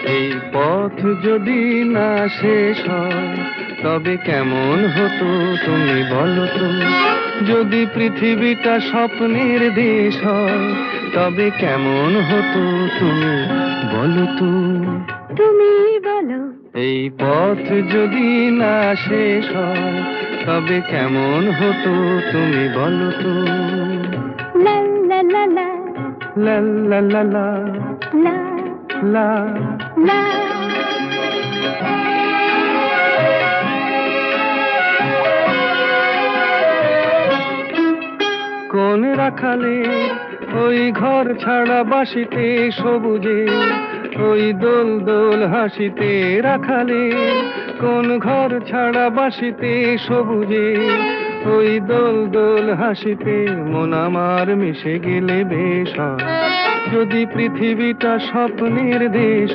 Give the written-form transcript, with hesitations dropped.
এই পথ যদি না শেষ হয় তবে কেমন হতো তুমি বলো তো। যদি পৃথিবীটা স্বপ্নের দেশ হয় তবে কেমন হতো তুমি বলো তো। তুমি বলো। এই পথ যদি না শেষ হয় তবে কেমন হতো তুমি বলো তো। লা লা লা লা লা লা লা লা লা লা। লা। কোন রাখালে ওই ঘর ছাড়া বাসিতে সবুজে, ওই দোল দোল হাসিতে রাখালে। কোন ঘর ছাড়া বাসিতে সবুজে, ওই দোল দোল হাসিতে মন আমার মিশে গেলে বেশ হয়। যদি পৃথিবীটা স্বপ্নের দেশ